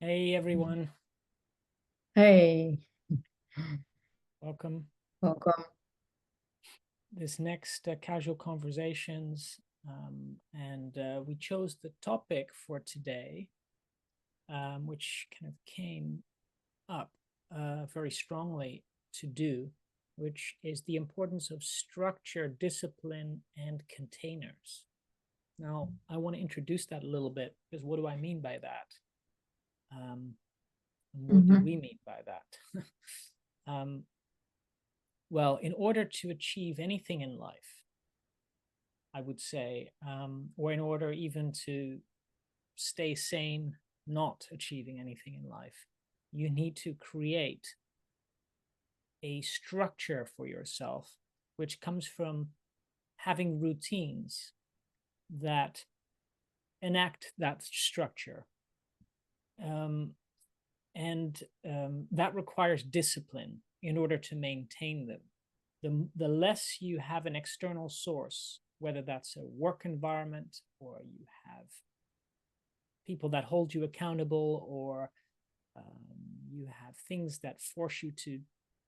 Hey everyone, Hey, welcome. welcome. This next casual conversations, and we chose the topic for today, which kind of came up very strongly to do, which is the importance of structure, discipline, and containers. Now, I want to introduce that a little bit because what do I mean by that? And what do Hmm. we mean by that? um, Well, in order to achieve anything in life, I would say, or in order even to stay sane, not achieving anything in life, you need to create a structure for yourself, which comes from having routines that enact that structure. Um, and that requires discipline in order to maintain them. The less you have an external source, whether that's a work environment or you have people that hold you accountable, or you have things that force you to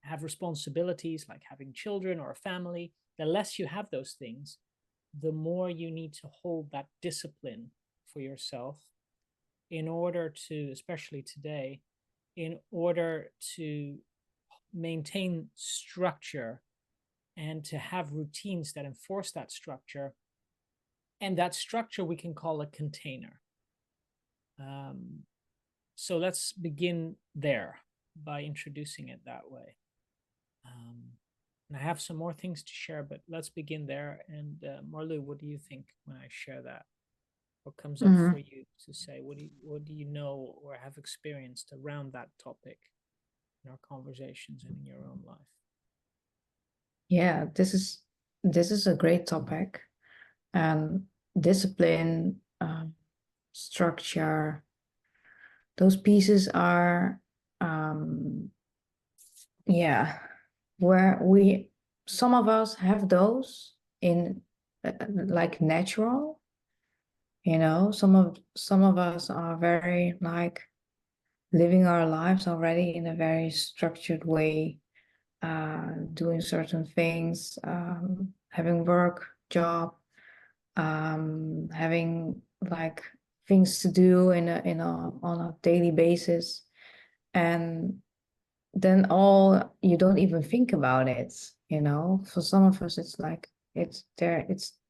have responsibilities like having children or a family, the less you have those things, the more you need to hold that discipline for yourself in order to, especially today, in order to maintain structure and to have routines that enforce that structure. And that structure we can call a container. Um, so let's begin there by introducing it that way. Um, and I have some more things to share, but let's begin there. And Marlu, what do you think when I share that? What comes up for Hmm. you to say? What do you know or have experienced around that topic in our conversations and in your own life? Yeah, this is a great topic, and discipline, structure, those pieces are, um, yeah, where we some of us have those in like natural, some of us are very like living our lives already in a very structured way, doing certain things, having work, job, having like things to do on a daily basis, and then all you don't even think about it. For some of us, it's like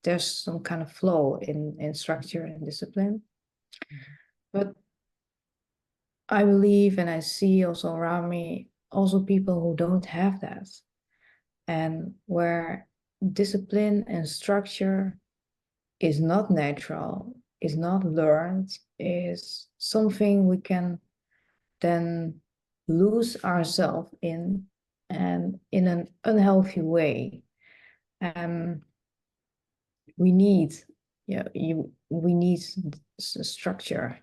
there's some kind of flow in structure and discipline, Mhm. but I believe and I see also around me also people who don't have that, and where discipline and structure is not natural, is not learned, is something we can then lose ourselves in, and in an unhealthy way. Um, we need, yeah, we need structure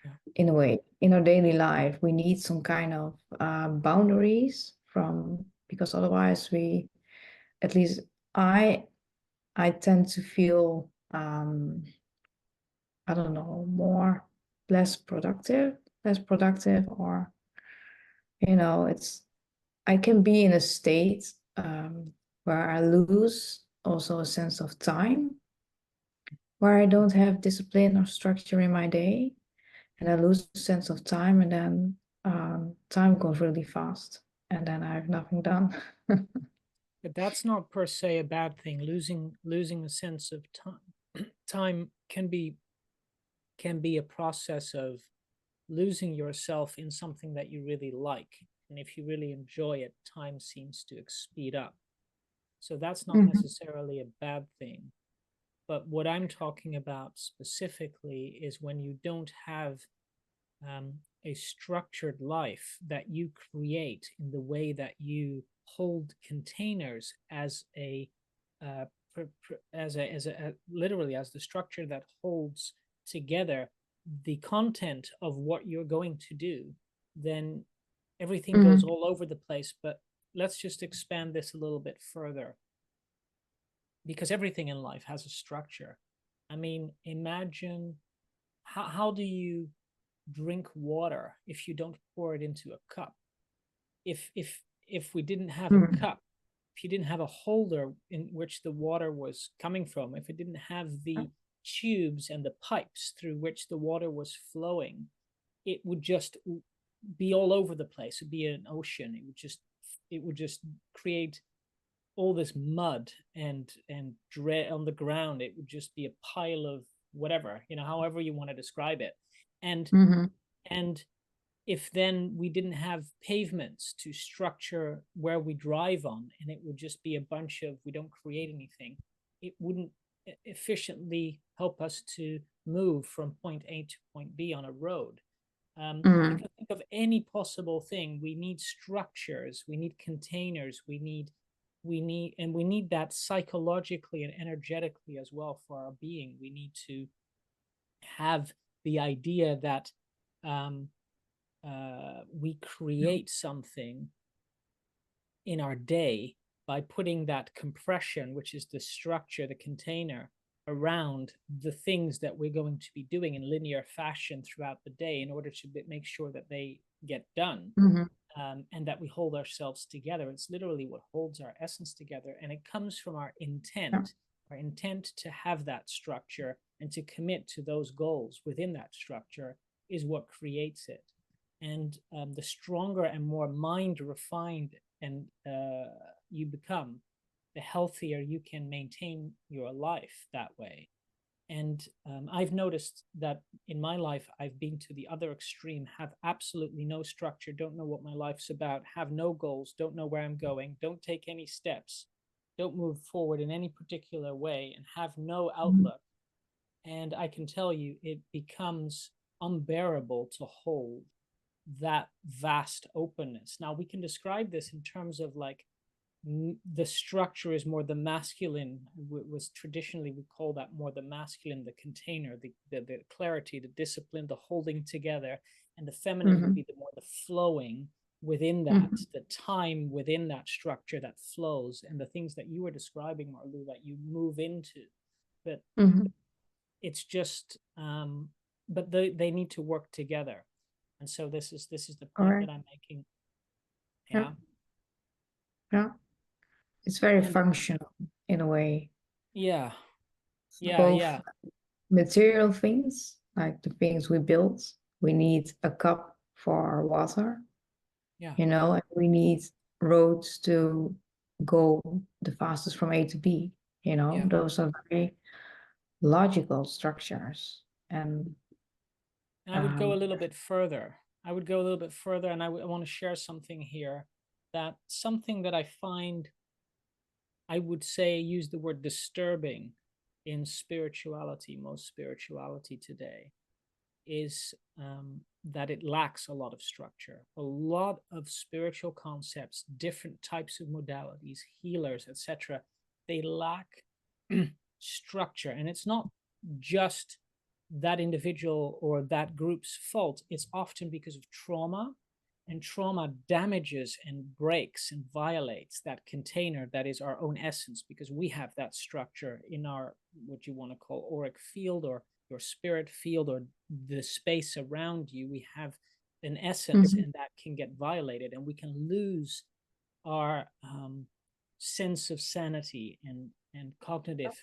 Yeah. in a way in our daily life. We need some kind of boundaries from, because otherwise at least I I tend to feel, I don't know, less productive, or it's I can be in a state, where I lose also a sense of time, where I don't have discipline or structure in my day, and I lose a sense of time, and then time goes really fast, and then I have nothing done. But that's not per se a bad thing. Losing a sense of time time can be a process of losing yourself in something that you really like. And if you really enjoy it, time seems to speed up. So that's not Mhm. necessarily a bad thing. But what I'm talking about specifically is when you don't have a structured life that you create in the way that you hold containers as a uh, literally as the structure that holds together the content of what you're going to do, then everything goes Mhm. all over the place. But let's just expand this a little bit further, because everything in life has a structure. I mean, imagine how do you drink water if you don't pour it into a cup. If we didn't have a Mm. cup, if you didn't have a holder in which the water was coming from, if it didn't have the tubes and the pipes through which the water was flowing, it would just be all over the place. It'd be an ocean. It would just create all this mud and dread on the ground. It would just be a pile of whatever, however you want to describe it. And Mm-hmm. and if then we didn't have pavements to structure where we drive on, and it would just be a bunch of, we don't create anything, it wouldn't efficiently help us to move from point A to point B on a road. You Mm-hmm. can think of any possible thing. We need structures, we need containers, and we need that psychologically and energetically as well for our being. We need to have the idea that we create something in our day by putting that compression, which is the structure, the container, around the things that we're going to be doing in linear fashion throughout the day in order to make sure that they get done. Mm-hmm. And that we hold ourselves together. It's literally what holds our essence together. And it comes from our Yeah. intent to have that structure and to commit to those goals within that structure is what creates it. And the stronger and more mind refined and you become, the healthier you can maintain your life that way. And I've noticed that in my life, I've been to the other extreme, have absolutely no structure, don't know what my life's about, have no goals, don't know where I'm going, don't take any steps, don't move forward in any particular way, and have no Mm-hmm. outlook. And I can tell you, it becomes unbearable to hold that vast openness. Now, we can describe this in terms of like the structure is more the masculine, was traditionally, we call that more the masculine, the container, the clarity, the discipline, the holding together. And the feminine would Mm-hmm. be the more the flowing within that, Mm-hmm. the time within that structure that flows, and the things that you were describing, Marlu, that you move into. But Mm-hmm. it's just but they need to work together. And so this is the point that Correct. I'm making. Yeah. Yeah. Yeah. It's very And functional in a way. yeah, yeah, Both yeah, material things, like the things we build. We need a cup for water, yeah, and we need roads to go the fastest from A to B. yeah. Those are very logical structures. And And I would go a um, little bit further. I would go a little bit further, and I want to share something here, that something that I find, I would say, use the word disturbing in spirituality, most spirituality today, is that it lacks a lot of structure. A lot of spiritual concepts, different types of modalities, healers, etc., they lack structure. And it's not just that individual or that group's fault. It's often because of trauma, and trauma damages and breaks and violates that container that is our own essence, because we have that structure in our, what you want to call, auric field, or your spirit field, or the space around you. We have an essence, mhm, and that can get violated, and we can lose our sense of sanity and cognitive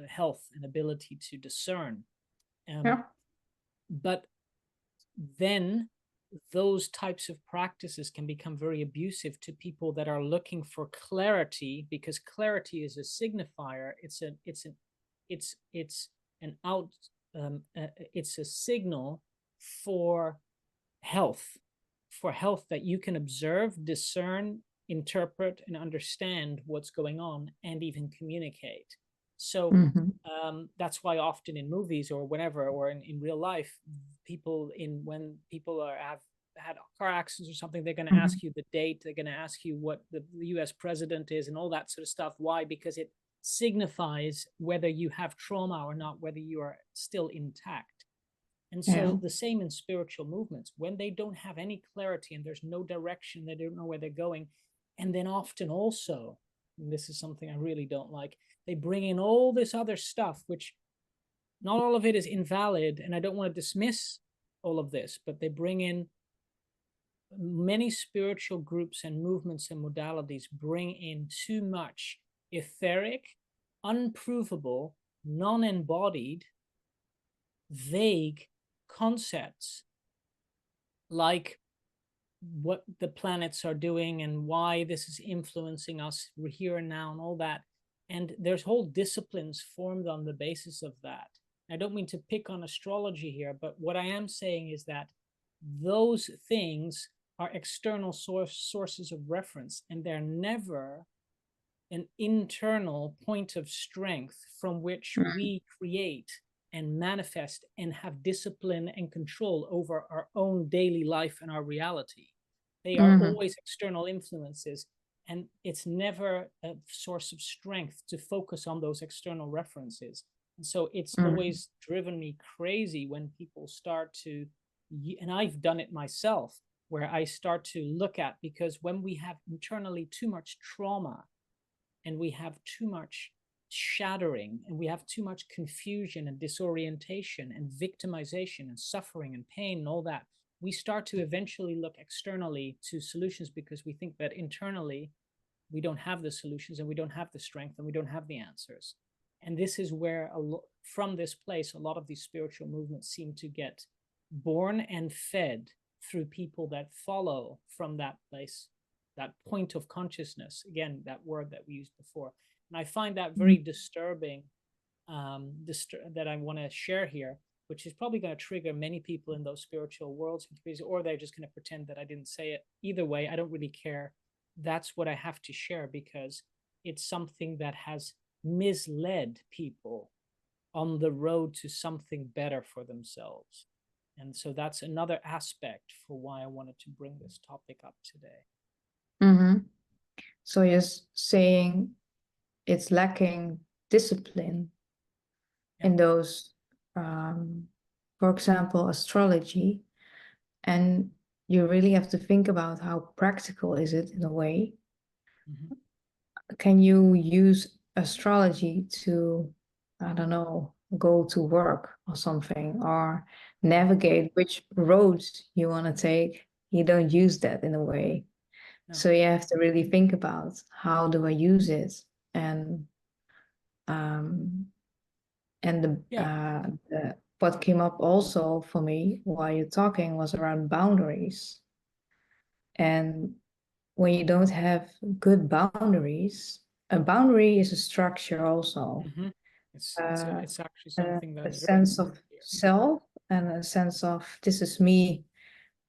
health and ability to discern. um, yeah. but then those types of practices can become very abusive to people that are looking for clarity, because clarity is a signifier. It's an out it's a signal for health, that you can observe, discern, interpret, and understand what's going on, and even communicate. So Mhm, that's why often in movies or whenever, or in real life, when people have had car accidents or something, they're going to mhm, ask you the date, they're going to ask you what the US president is, and all that sort of stuff. Why? Because it signifies whether you have trauma or not, whether you are still intact. And yeah. so the same in spiritual movements, when they don't have any clarity and there's no direction, they don't know where they're going. And then often also, and this is something I really don't like, they bring in all this other stuff, which not all of it is invalid, and I don't want to dismiss all of this, but they bring in many spiritual groups and movements and modalities bring in too much etheric, unprovable, non-embodied, vague concepts like what the planets are doing and why this is influencing us here and now and all that. And there's whole disciplines formed on the basis of that. I don't mean to pick on astrology here, but what I am saying is that those things are external sources of reference, and they're never an internal point of strength from which we create and manifest and have discipline and control over our own daily life and our reality. They are always external influences, and it's never a source of strength to focus on those external references. And so it's always driven me crazy when people start to, and I've done it myself, where I start to look at, because when we have internally too much trauma and we have too much shattering and we have too much confusion and disorientation and victimization and suffering and pain and all that, we start to eventually look externally to solutions because we think that internally we don't have the solutions and we don't have the strength and we don't have the answers. And this is where, from this place, a lot of these spiritual movements seem to get born and fed through people that follow from that place, that point of consciousness. Again, that word that we used before. And I find that very disturbing, that I want to share here, which is probably going to trigger many people in those spiritual worlds, or they're just going to pretend that I didn't say it. Either way, I don't really care. That's what I have to share, because it's something that has misled people on the road to something better for themselves. And so that's another aspect for why I wanted to bring this topic up today. So you're saying it's lacking discipline in those, for example, astrology, and you really have to think about how practical is it in a way. Can you use astrology to, I don't know, go to work or something, or navigate which roads you want to take? You don't use that in a way. So you have to really think about, how do I use it? And what came up also for me while you're talking was around boundaries. And when you don't have good boundaries, a boundary is a structure also. It's actually something that A is very sense of self and a sense of, this is me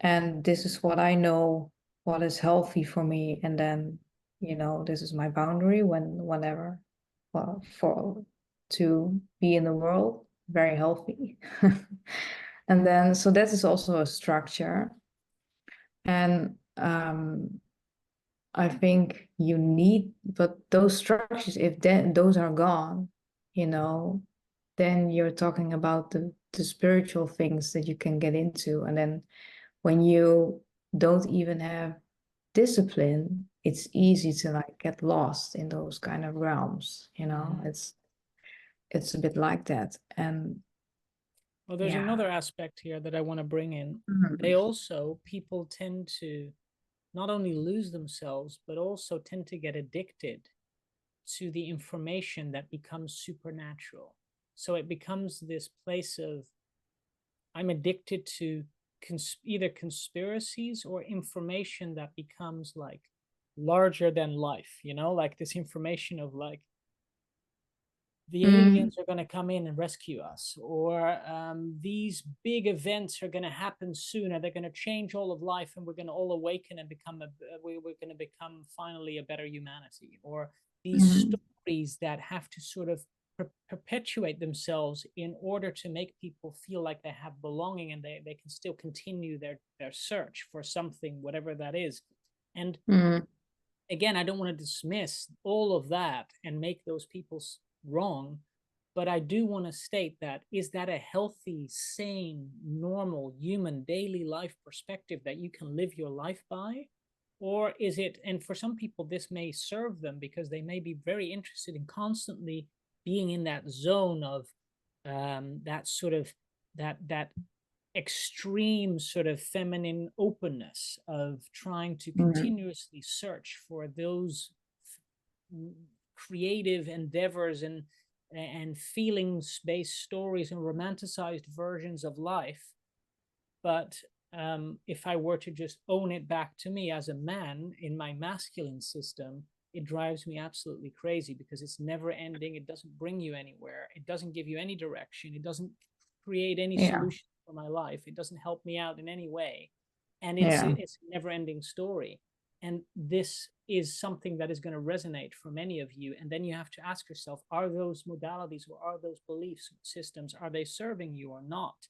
and this is what I know, what is healthy for me. And then, this is my boundary whenever, well, to be in the world very healthy. And then, so that is also a structure. And I think you need, but those structures, if those are gone, then you're talking about the spiritual things that you can get into. And then when you don't even have discipline, it's easy to like get lost in those kind of realms. It's a bit like that. And well, there's another aspect here that I want to bring in. People tend to not only lose themselves, but also tend to get addicted to the information that becomes supernatural. So it becomes this place of, I'm addicted to either conspiracies or information that becomes like larger than life, like this information of like, the aliens are going to come in and rescue us, or these big events are going to happen soon, and they're going to change all of life, and we're going to all awaken and we're going to become finally a better humanity, or these stories that have to sort of perpetuate themselves in order to make people feel like they have belonging and they can still continue their search for something, whatever that is. And again, I don't want to dismiss all of that and make those people wrong, but I do want to state that, is that a healthy, sane, normal human daily life perspective that you can live your life by? Or is it, and for some people this may serve them because they may be very interested in constantly being in that zone of that sort of that extreme sort of feminine openness of trying to Mm. continuously search for those creative endeavors and feelings based stories and romanticized versions of life. But if I were to just own it back to me as a man in my masculine system, it drives me absolutely crazy because it's never ending. It doesn't bring you anywhere. It doesn't give you any direction. It doesn't create any Yeah, solution for my life. It doesn't help me out in any way. And yeah, it's a never ending story. And this is something that is going to resonate for many of you. And then you have to ask yourself, are those modalities or are those belief systems, are they serving you or not?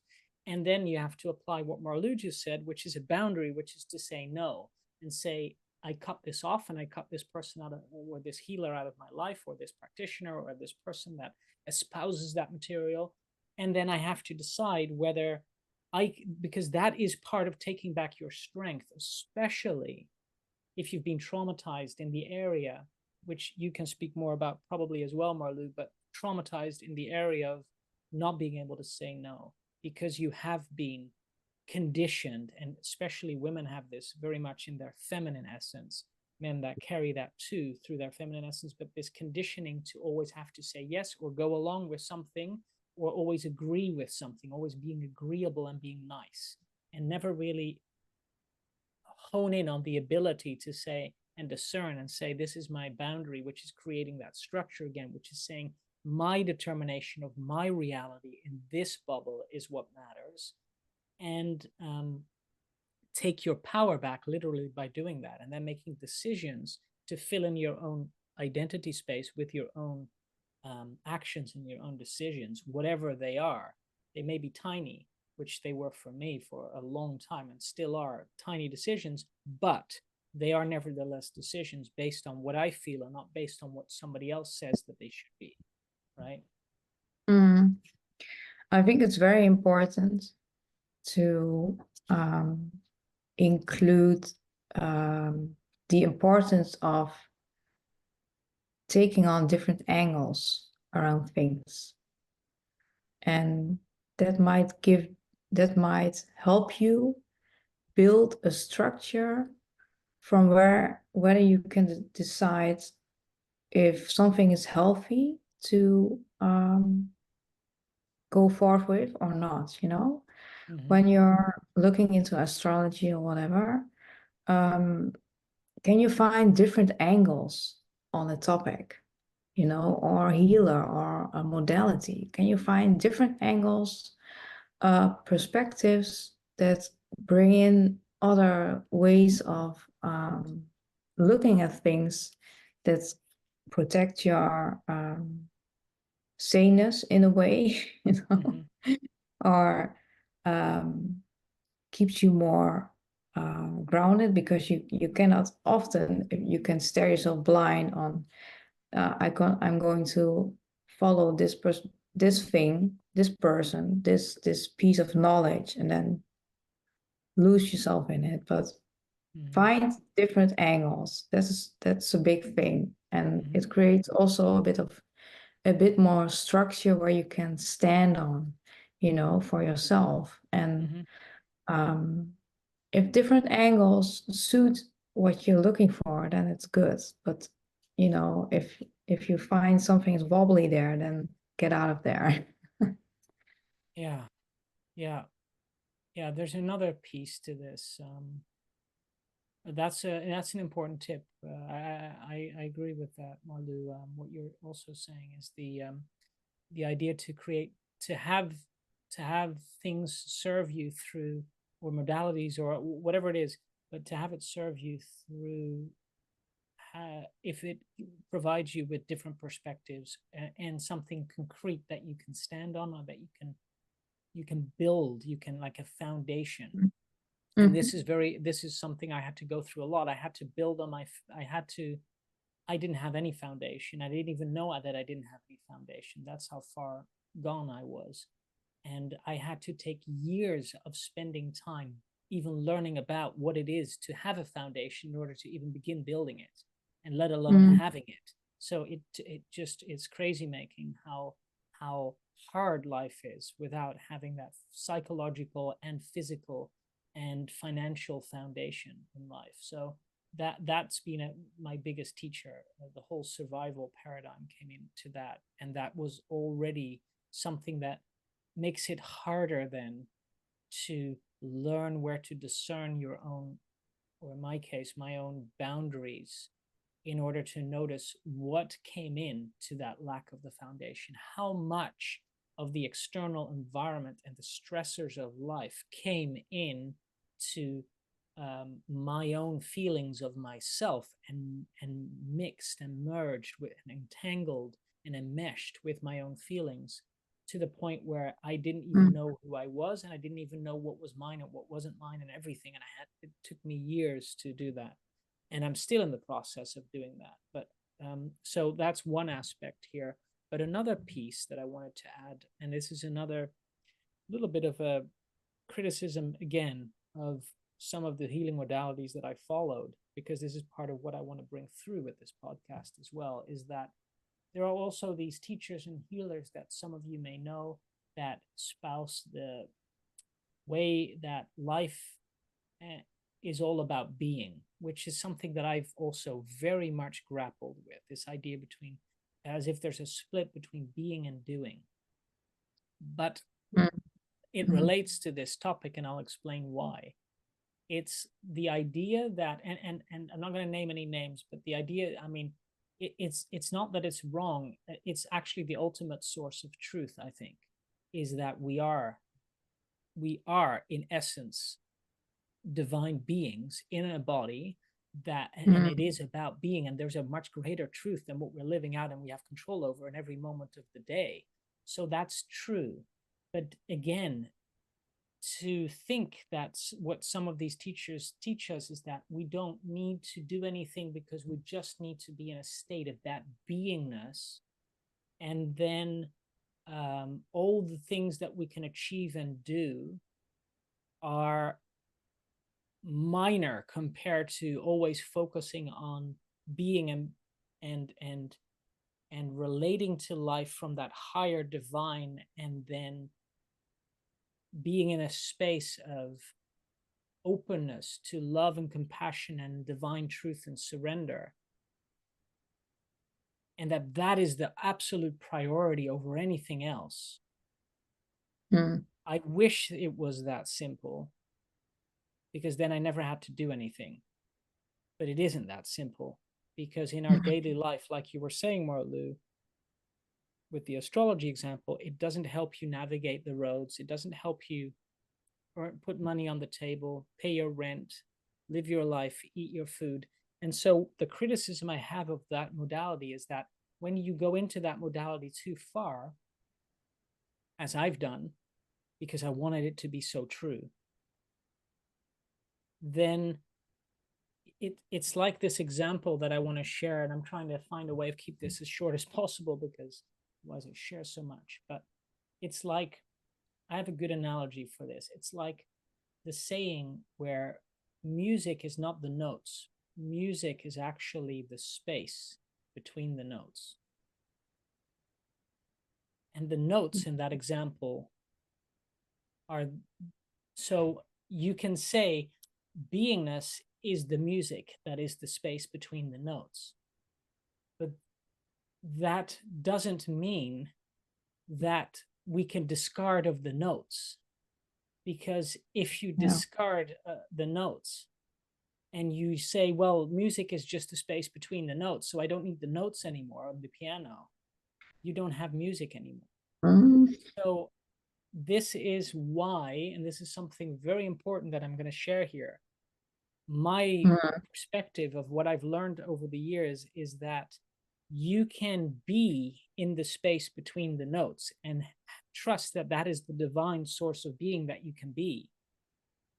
And then you have to apply what Marlou just said, which is a boundary, which is to say no and say, I cut this off and I cut this person out of, or this healer out of my life, or this practitioner, or this person that espouses that material. And then I have to decide whether because that is part of taking back your strength, especially if you've been traumatized in the area, which you can speak more about probably as well, Marlou, but traumatized in the area of not being able to say no because you have been conditioned, and especially women have this very much in their feminine essence, men that carry that too through their feminine essence, but this conditioning to always have to say yes or go along with something or always agree with something, always being agreeable and being nice, and never really hone in on the ability to say and discern and say, this is my boundary, which is creating that structure again, which is saying my determination of my reality in this bubble is what matters. And take your power back literally by doing that, and then making decisions to fill in your own identity space with your own actions and your own decisions, whatever they are. They may be tiny, which they were for me for a long time and still are tiny decisions, but they are nevertheless decisions based on what I feel and not based on what somebody else says that they should be, right? mm. I think it's very important to um, include the importance of taking on different angles around things. And that might give, that might help you build a structure from whether you can decide if something is healthy to go forward with or not, you know? Mm-hmm. When you're looking into astrology or whatever, um, can you find different angles on a topic, you know, or a healer or a modality? Can you find different angles, perspectives that bring in other ways of looking at things that protect your saneness in a way, you know, Mm-hmm. or keeps you more grounded, because you cannot often, you can stare yourself blind on I'm going to follow this thing, this person, this piece of knowledge, and then lose yourself in it. But Mm-hmm. find different angles. That's a big thing, and Mm-hmm. it creates also a bit more structure where you can stand on, you know, for yourself. And Mm-hmm. um, if different angles suit what you're looking for, then it's good. But you know, if you find something is wobbly there, then get out of there. Yeah, yeah, yeah. There's another piece to this. That's an important tip. I agree with that, Marlu. What you're also saying is the idea to create to have things serve you through, or modalities or whatever it is, but to have it serve you through, if it provides you with different perspectives and something concrete that you can stand on, or that you can build, you can, like a foundation. And Mhm. this is something I had to go through a lot. I had to build on my I had to I didn't have any foundation. I didn't even know that I didn't have any foundation. That's how far gone I was. And I had to take years of spending time even learning about what it is to have a foundation in order to even begin building it, and let alone Mhm. having it. So it just, it's crazy making how hard life is without having that psychological and physical and financial foundation in life. So that's been my biggest teacher. The whole survival paradigm came into that, and that was already something that makes it harder then to learn where to discern your own, or in my case, my own boundaries, in order to notice what came in to that lack of the foundation, how much of the external environment and the stressors of life came in to my own feelings of myself, and mixed and merged with and entangled and enmeshed with my own feelings, to the point where I didn't even know who I was, and I didn't even know what was mine and what wasn't mine and everything. And it took me years to do that. And I'm still in the process of doing that. But so that's one aspect here. But another piece that I wanted to add, and this is another little bit of a criticism again of some of the healing modalities that I followed, because this is part of what I want to bring through with this podcast as well, is that there are also these teachers and healers that some of you may know that espouse the way that life is all about being, which is something that I've also very much grappled with. This idea between, as if there's a split between being and doing. But it relates to this topic, and I'll explain why. It's the idea that, and I'm not going to name any names, but the idea, I mean, it's not that it's wrong. It's actually the ultimate source of truth, I think, is that we are in essence divine beings in a body, that, and it is about being, and there's a much greater truth than what we're living out and we have control over in every moment of the day. So that's true. But again, to think that's what some of these teachers teach us, is that we don't need to do anything because we just need to be in a state of that beingness, and then all the things that we can achieve and do are minor compared to always focusing on being and relating to life from that higher divine, and then being in a space of openness to love and compassion and divine truth and surrender, and that is the absolute priority over anything else. I wish it was that simple, because then I never had to do anything. But it isn't that simple, because in our daily life, like you were saying, Marlu, with the astrology example, it doesn't help you navigate the roads. It doesn't help you or put money on the table, pay your rent, live your life, eat your food. And so the criticism I have of that modality is that when you go into that modality too far, as I've done, because I wanted it to be so true, then it's like this example that I want to share, and I'm trying to find a way of keep this as short as possible, because otherwise I share so much. But it's like, I have a good analogy for this. It's like the saying where music is not the notes. Music is actually the space between the notes. And the notes in that example are, so you can say beingness is the music that is the space between the notes. But that doesn't mean that we can discard of the notes, because if you discard the notes and you say, well, music is just a space between the notes, so I don't need the notes anymore on the piano, you don't have music anymore. So this is why, and this is something very important that I'm going to share here, my perspective of what I've learned over the years is that you can be in the space between the notes and trust that that is the divine source of being that you can be.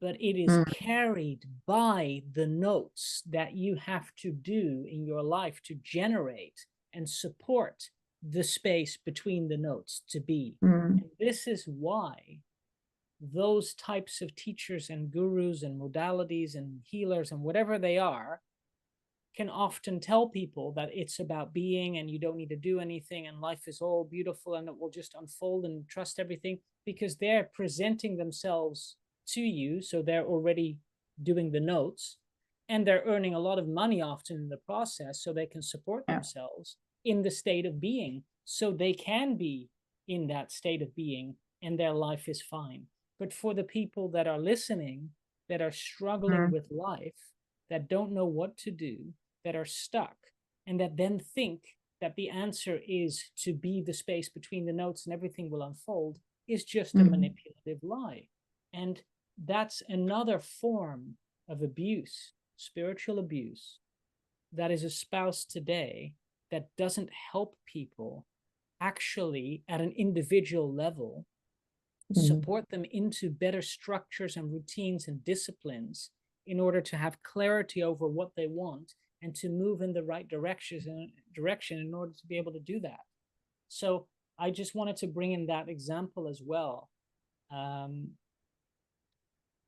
But it is carried by the notes that you have to do in your life to generate and support the space between the notes to be. And this is why those types of teachers and gurus and modalities and healers and whatever they are can often tell people that it's about being and you don't need to do anything and life is all beautiful and it will just unfold and trust everything, because they're presenting themselves to you. So they're already doing the notes and they're earning a lot of money often in the process so they can support Yeah. themselves in the state of being. So they can be in that state of being and their life is fine. But for the people that are listening, that are struggling Mm. with life, that don't know what to do, that are stuck, and that then think that the answer is to be the space between the notes and everything will unfold, is just a Mm. manipulative lie. And that's another form of abuse, spiritual abuse, that is espoused today, that doesn't help people actually at an individual level Mm. support them into better structures and routines and disciplines in order to have clarity over what they want and to move in the right direction in order to be able to do that. So I just wanted to bring in that example as well. Um,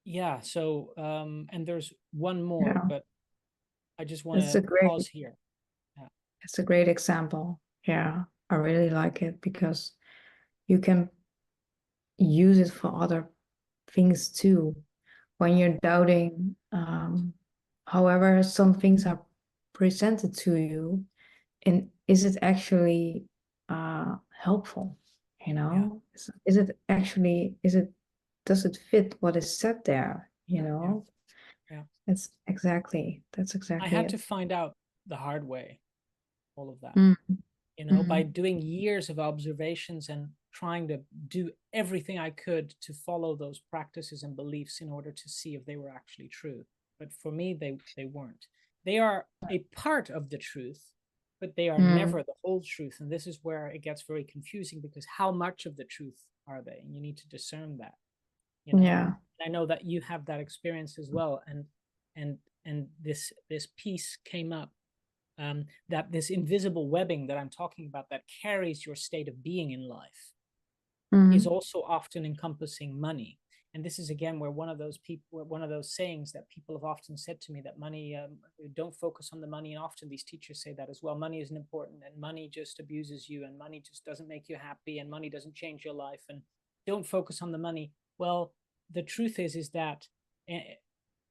yeah, so and there's one more, Yeah. but I just want It's to a great pause here. Yeah, it's a great example. Yeah. I really like it because you can use it for other things too. When you're doubting, however, some things are presented to you, and is it actually helpful? You yeah, know, is it actually, is it, does it fit what is said there? You yeah, know, yeah. that's I exactly had to it. find out the hard way all of that, Mm. by Mm. doing years of observations and trying to do everything I could to follow those practices and beliefs in order to see if they were actually true. But for me, they weren't. They are a part of the truth, but they are Mm. never the whole truth. And this is where it gets very confusing, because how much of the truth are they? And you need to discern that, you know. Yeah. I know that you have that experience as well, and this piece came up, that this invisible webbing that I'm talking about that carries your state of being in life is Mm. also often encompassing money. And this is again where one of those sayings that people have often said to me, that money, don't focus on the money. And often these teachers say that as well. Money isn't important, and money just abuses you, and money just doesn't make you happy, and money doesn't change your life, and don't focus on the money. Well, the truth is that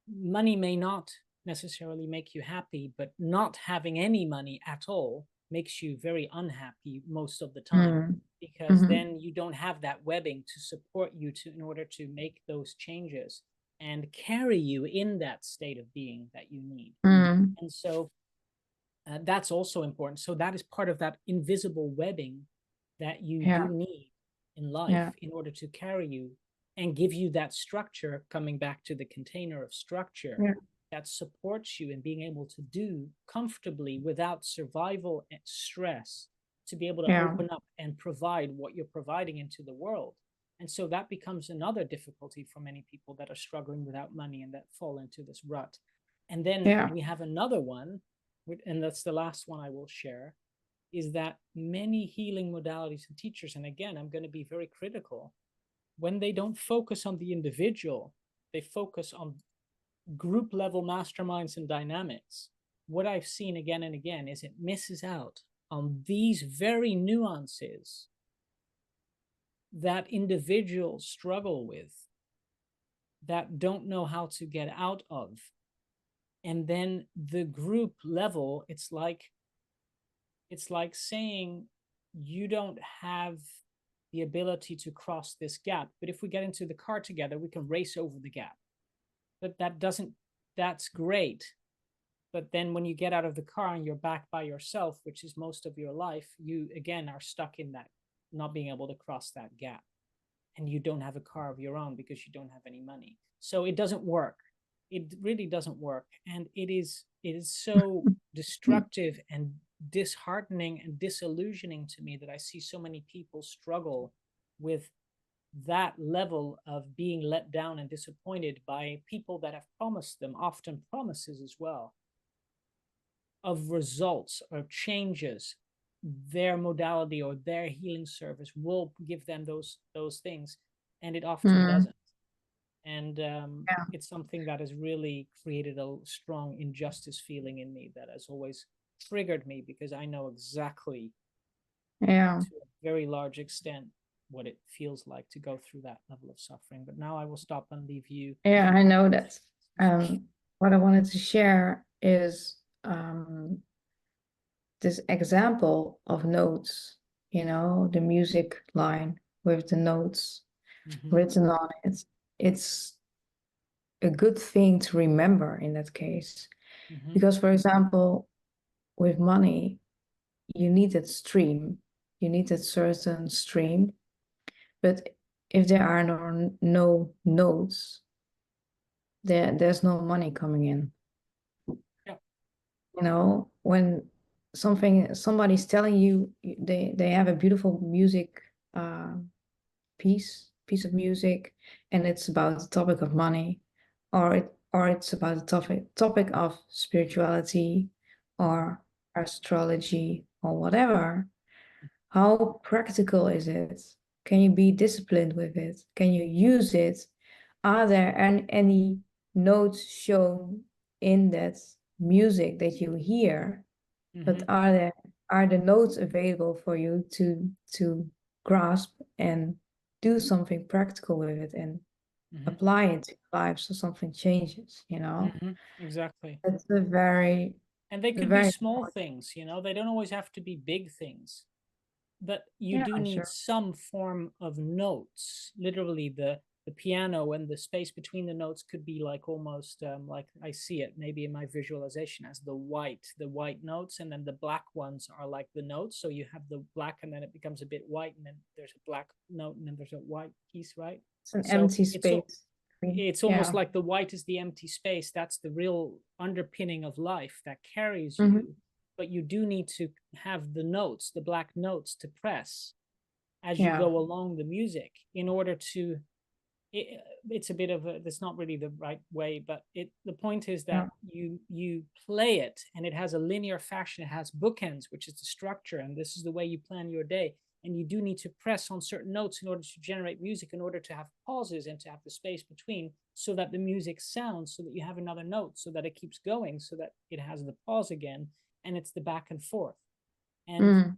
money may not necessarily make you happy, but not having any money at all makes you very unhappy most of the time, Mm. because Mhm. then you don't have that webbing to support you to in order to make those changes and carry you in that state of being that you need. Mm. And so that's also important. So that is part of that invisible webbing that you do Yeah. need in life Yeah. in order to carry you and give you that structure, coming back to the container of structure, Yeah. that supports you in being able to do comfortably without survival and stress, to be able to Yeah. open up and provide what you're providing into the world. And so that becomes another difficulty for many people that are struggling without money and that fall into this rut. And then Yeah. we have another one, and that's the last one I will share, is that many healing modalities and teachers, and again, I'm going to be very critical, when they don't focus on the individual, they focus on group level masterminds and dynamics. What I've seen again and again is it misses out on these very nuances that individuals struggle with, that don't know how to get out of. And then the group level, it's like saying you don't have the ability to cross this gap, but if we get into the car together, we can race over the gap. But that doesn't, that's great. But then when you get out of the car and you're back by yourself, which is most of your life, you again are stuck in that, not being able to cross that gap. And you don't have a car of your own because you don't have any money. So it doesn't work. It really doesn't work. And it is so destructive and disheartening and disillusioning to me that I see so many people struggle with that level of being let down and disappointed by people that have promised them, often promises as well, of results or changes. Their modality or their healing service will give them those things, and it often Mm. doesn't. And Yeah. it's something that has really created a strong injustice feeling in me that has always triggered me, because I know exactly, Yeah. to a very large extent, what it feels like to go through that level of suffering. But now I will stop and leave you. Yeah, I know that. What I wanted to share is this example of notes, the music line with the notes Mm-hmm, written on it. It's a good thing to remember in that case. mm-hmm, Because, for example, with money, you need that stream, you need that certain stream. But if there are no notes, there's no money coming in. yeah, When somebody's telling you they have a beautiful music uh, piece of music, and it's about the topic of money, or it's about the topic of spirituality or astrology or whatever. How practical is it? Can you be disciplined with it? Can you use it? Are there any notes shown in that music that you hear? But mm-hmm, are the notes available for you to grasp and do something practical with it and mm-hmm, apply it to life so something changes? mm-hmm, exactly. That's And they a could be very small important. things, they don't always have to be big things. But you Yeah, do need sure. some form of notes. Literally, the piano and the space between the notes could be like almost like I see it maybe in my visualization as the white notes, and then the black ones are like the notes. So you have the black, and then it becomes a bit white, and then there's a black note, and then there's a white piece, right? It's an So empty it's space. it's almost Yeah. like the white is the empty space. That's the real underpinning of life that carries Hmm. you. But you do need to have the notes, the black notes to press as you Yeah. go along the music in order to it's a bit of a, that's not really the right way, but the point is Yeah. that you play it, and it has a linear fashion, it has bookends, which is the structure, and this is the way you plan your day. And you do need to press on certain notes in order to generate music, in order to have pauses and to have the space between, so that the music sounds, so that you have another note, so that it keeps going, so that it has the pause again, and it's the back and forth. And Mm.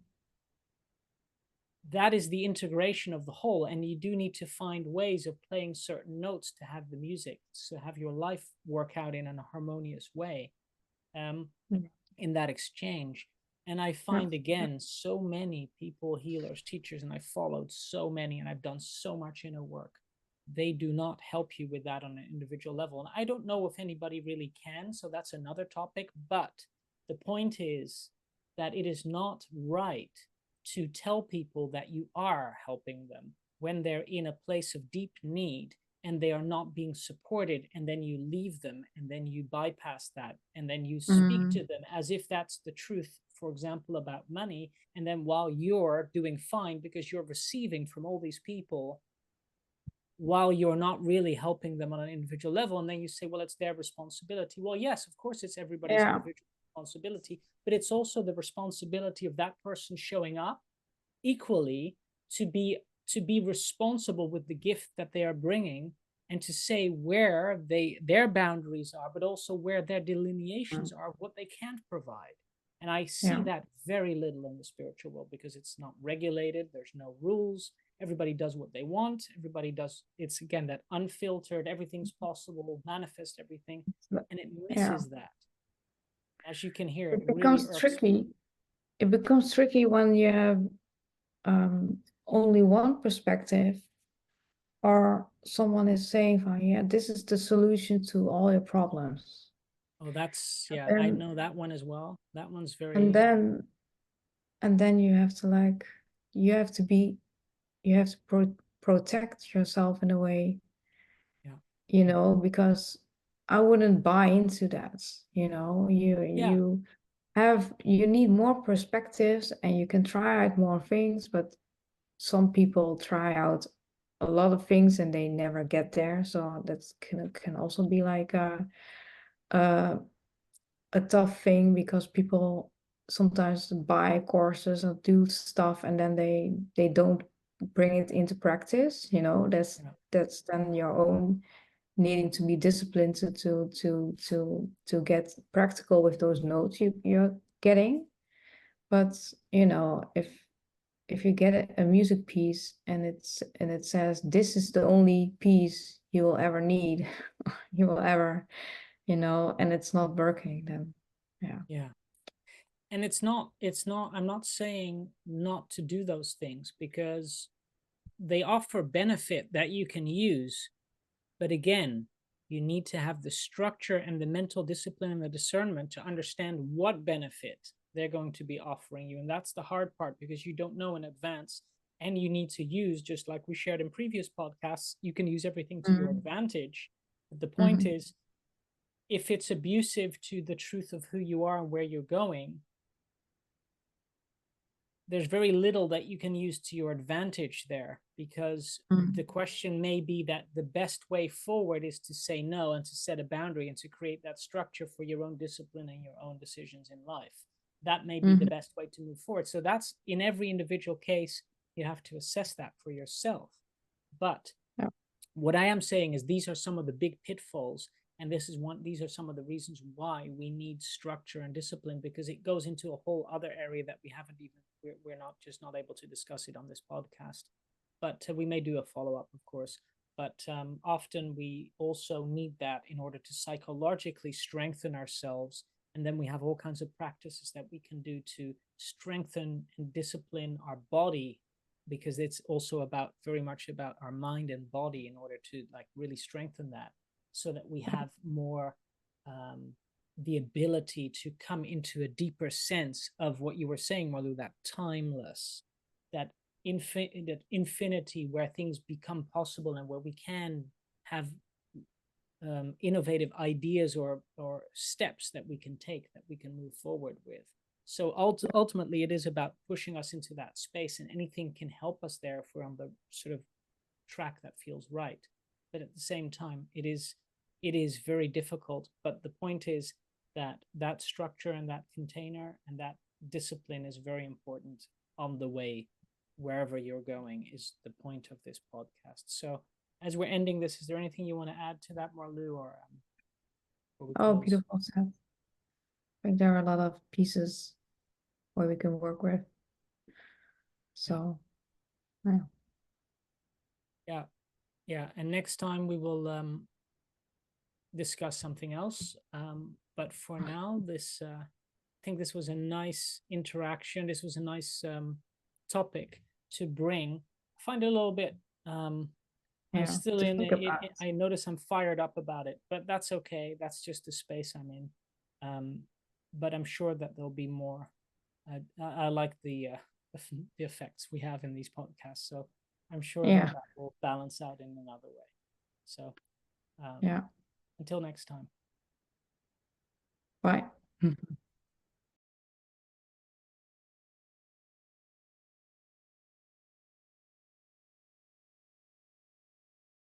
that is the integration of the whole. And you do need to find ways of playing certain notes to have the music, to have your life work out in a harmonious way, um, Mm. in that exchange. And I Yeah. find again so many people, healers, teachers, and I followed so many, and I've done so much inner work. They do not help you with that on an individual level. And I don't know if anybody really can. So that's another topic. But the point is that it is not right to tell people that you are helping them when they're in a place of deep need and they are not being supported, and then you leave them, and then you bypass that, and then you speak to Mm. them as if that's the truth, for example, about money. And then while you're doing fine because you're receiving from all these people, while you're not really helping them on an individual level, and then you say, well, it's their responsibility. Well, yes, of course it's everybody's Yeah. individual responsibility, but it's also the responsibility of that person showing up equally, to be responsible with the gift that they are bringing, and to say where their boundaries are, but also where their delineations are, what they can't provide. And I see Yeah. that very little in the spiritual world, because it's not regulated, there's no rules, everybody does what they want, everybody does, it's again that unfiltered, everything's possible, manifest everything, and it Yeah. misses that. As you can hear, it It really becomes irks me. tricky. It becomes tricky when you have only one perspective, or someone is saying, "Oh, yeah, this is the solution to all your problems." Oh, that's, yeah, I And know that one as well. That one's and very, then and then you have to you have to be you have to protect yourself in a way, yeah, because I wouldn't buy into that. yeah, You need more perspectives, and you can try out more things, but some people try out a lot of things and they never get there. So that can also be like a, a tough thing, because people sometimes buy courses or do stuff and then they don't bring it into practice. That's yeah, that's then your own. needing to be disciplined to get practical with those notes you're getting. But if you get a music piece and it says this is the only piece you will ever need, you will ever, and it's not working, then Yeah. And it's not, I'm not saying not to do those things, because they offer benefit that you can use. But again, you need to have the structure and the mental discipline and the discernment to understand what benefit they're going to be offering you. And that's the hard part, because you don't know in advance. And you need to use, just like we shared in previous podcasts, you can use everything to your mm-hmm. advantage. But the point Mm-hmm. is, if it's abusive to the truth of who you are and where you're going, there's very little that you can use to your advantage there, because Mm-hmm. the question may be that the best way forward is to say no and to set a boundary and to create that structure for your own discipline and your own decisions in life. That may be the Mm-hmm. best way to move forward. So that's, in every individual case, you have to assess that for yourself. But Yeah. what I am saying is, these are some of the big pitfalls, and these are some of the reasons why we need structure and discipline, because it goes into a whole other area that we haven't even, we're not just not able to discuss it on this podcast. But we may do a follow-up, of course. But often we also need that in order to psychologically strengthen ourselves. And then we have all kinds of practices that we can do to strengthen and discipline our body, because it's also about, very much about our mind and body, in order to like really strengthen that, so that we have more the ability to come into a deeper sense of what you were saying, Malu, that timeless, that infinity, where things become possible and where we can have innovative ideas or steps that we can take, that we can move forward with. So ultimately, it is about pushing us into that space, and anything can help us there if we're on the sort of track that feels right. But at the same time, it is very difficult. But the point is that that structure and that container and that discipline is very important on the way wherever you're going, is the point of this podcast. So as we're ending this, is there anything you want to add to that, Marlu, or before we Oh, close? beautiful said. I think there are a lot of pieces where we can work with. Yeah, So yeah. yeah, yeah. And next time we will discuss something else. But for now, I think this was a nice interaction. This was a nice topic to bring. I find it a little bit. I'm Yeah, still to in think it. about. I notice I'm fired up about it, but that's okay. That's just the space I'm in. Um, but I'm sure that there'll be more. I like the effects we have in these podcasts, so I'm sure that Yeah, that will balance out in another way. So um, yeah. until next time. Bye.